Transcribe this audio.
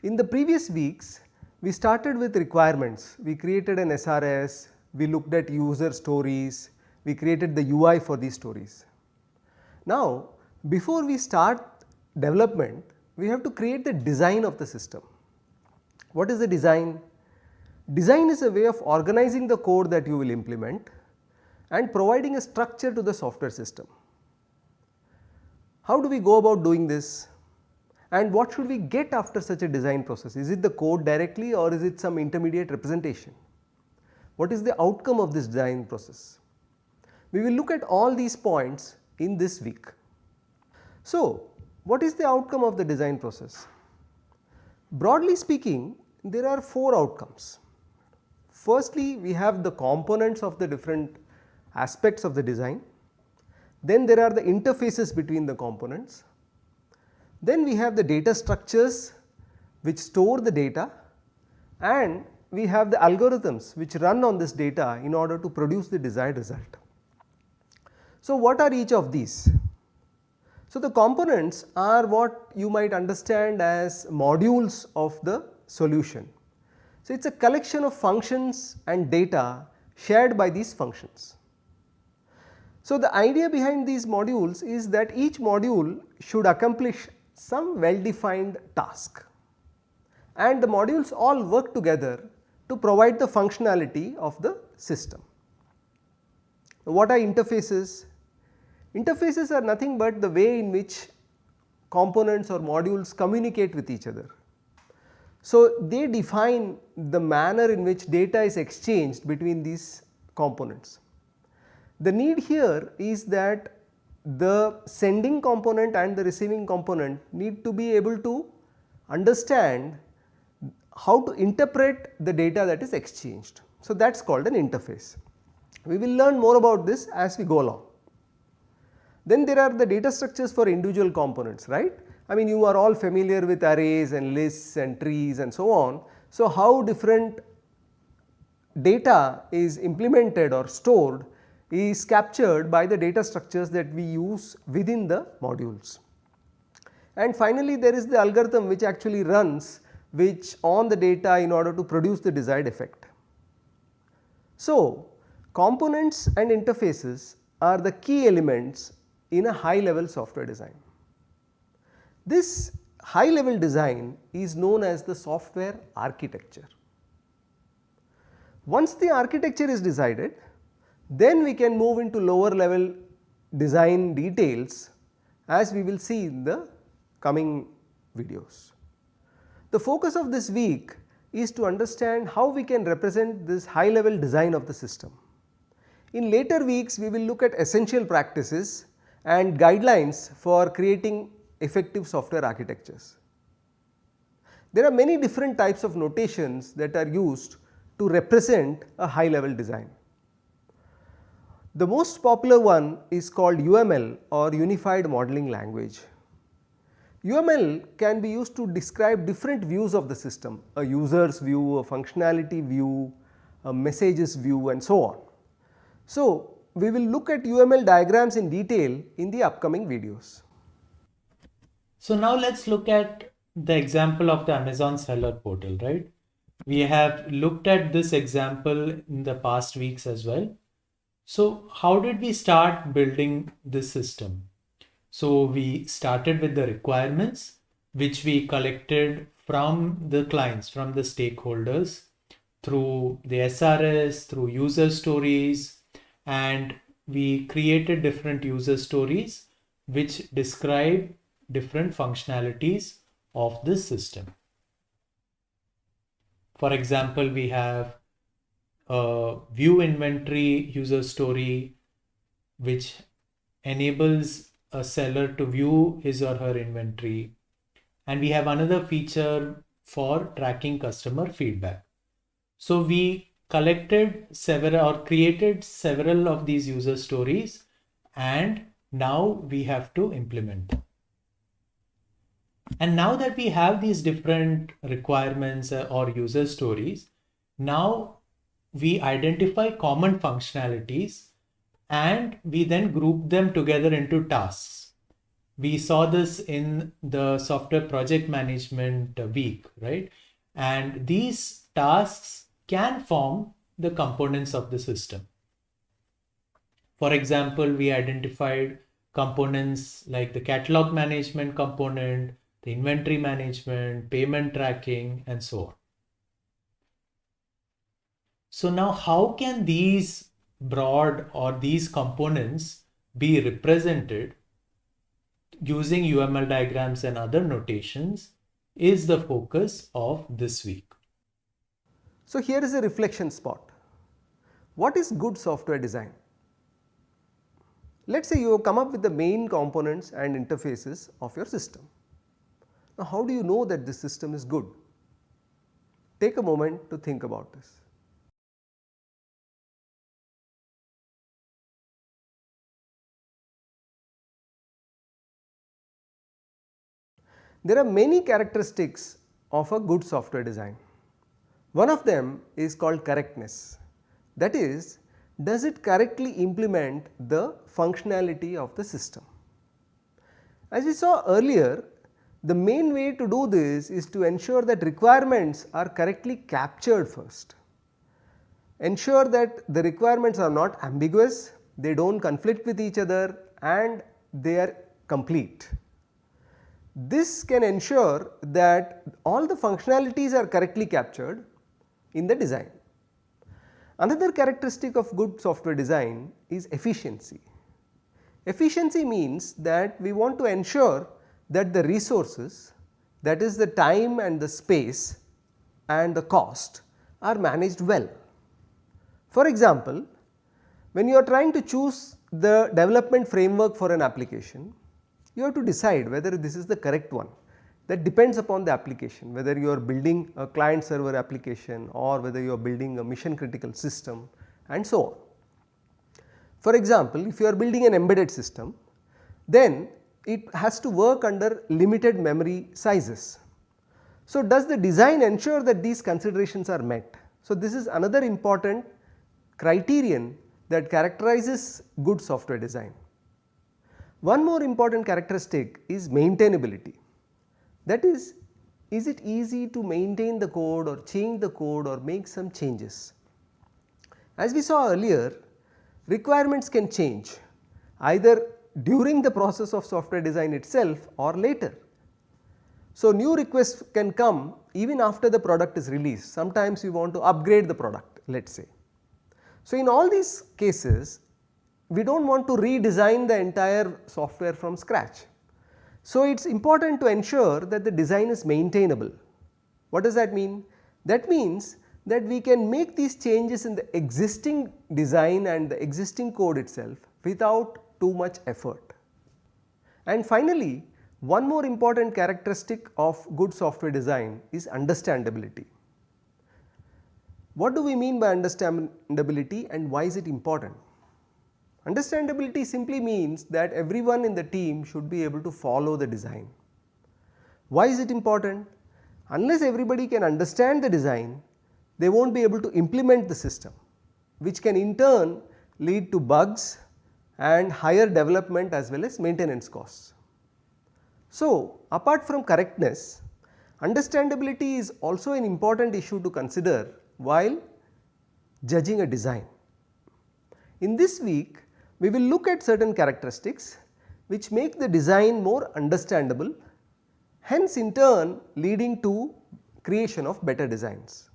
In the previous weeks, we started with requirements. We created an SRS, we looked at user stories, we created the UI for these stories. Now, before we start development, we have to create the design of the system. What is the design? Design is a way of organizing the code that you will implement and providing a structure to the software system. How do we go about doing this? And what should we get after such a design process? Is it the code directly or is it some intermediate representation? What is the outcome of this design process? We will look at all these points in this week. So, what is the outcome of the design process? Broadly speaking, there are 4 outcomes. Firstly, we have the components of the different aspects of the design. Then there are the interfaces between the components. Then we have the data structures which store the data, and we have the algorithms which run on this data in order to produce the desired result. So, what are each of these? So, the components are what you might understand as modules of the solution. So, it is a collection of functions and data shared by these functions. So, the idea behind these modules is that each module should accomplish some well defined task, and the modules all work together to provide the functionality of the system. What are interfaces? Interfaces are nothing but the way in which components or modules communicate with each other. So, they define the manner in which data is exchanged between these components. The need here is that the sending component and the receiving component need to be able to understand how to interpret the data that is exchanged. So, that is called an interface. We will learn more about this as we go along. Then there are the data structures for individual components, right. I mean, you are all familiar with arrays and lists and trees and so on. So, how different data is implemented or stored is captured by the data structures that we use within the modules. And finally, there is the algorithm which actually runs on the data in order to produce the desired effect. So, components and interfaces are the key elements in a high level software design. This high level design is known as the software architecture. Once the architecture is decided, then we can move into lower level design details, as we will see in the coming videos. The focus of this week is to understand how we can represent this high level design of the system. In later weeks, we will look at essential practices and guidelines for creating effective software architectures. There are many different types of notations that are used to represent a high level design. The most popular one is called UML, or Unified Modeling Language. UML can be used to describe different views of the system, a user's view, a functionality view, a messages view, and so on. So, we will look at UML diagrams in detail in the upcoming videos. So now let's look at the example of the Amazon seller portal, right? We have looked at this example in the past weeks as well. So how did we start building this system? So we started with the requirements which we collected from the clients, from the stakeholders, through the SRS, through user stories, and we created different user stories which describe different functionalities of this system. For example, we have a view inventory user story which enables a seller to view his or her inventory, and we have another feature for tracking customer feedback. So we collected several or created several of these user stories, and now we have to implement them. And now that we have these different requirements or user stories, now we identify common functionalities and we then group them together into tasks. We saw this in the software project management week, right? And these tasks can form the components of the system. For example, we identified components like the catalog management component, the inventory management, payment tracking, and so on. So now how can these broad or these components be represented using UML diagrams and other notations is the focus of this week. So here is a reflection spot. What is good software design? Let us say you have come up with the main components and interfaces of your system. Now how do you know that this system is good? Take a moment to think about this. There are many characteristics of a good software design. One of them is called correctness. That is, does it correctly implement the functionality of the system? As we saw earlier, the main way to do this is to ensure that requirements are correctly captured first. Ensure that the requirements are not ambiguous, they do not conflict with each other, and they are complete. This can ensure that all the functionalities are correctly captured in the design. Another characteristic of good software design is efficiency. Efficiency means that we want to ensure that the resources, that is the time and the space and the cost, are managed well. For example, when you are trying to choose the development framework for an application, you have to decide whether this is the correct one. That depends upon the application, whether you are building a client server application or whether you are building a mission critical system and so on. For example, if you are building an embedded system, then it has to work under limited memory sizes. So does the design ensure that these considerations are met? So this is another important criterion that characterizes good software design. One more important characteristic is maintainability. That is it easy to maintain the code or change the code or make some changes? As we saw earlier, requirements can change either during the process of software design itself or later. So new requests can come even after the product is released. Sometimes we want to upgrade the product, let us say. So in all these cases, we do not want to redesign the entire software from scratch. So it is important to ensure that the design is maintainable. What does that mean? That means that we can make these changes in the existing design and the existing code itself without too much effort. And finally, one more important characteristic of good software design is understandability. What do we mean by understandability and why is it important? Understandability simply means that everyone in the team should be able to follow the design. Why is it important? Unless everybody can understand the design, they will not be able to implement the system, which can in turn lead to bugs and higher development as well as maintenance costs. So apart from correctness, understandability is also an important issue to consider while judging a design. In this week, we will look at certain characteristics which make the design more understandable, hence in turn leading to creation of better designs.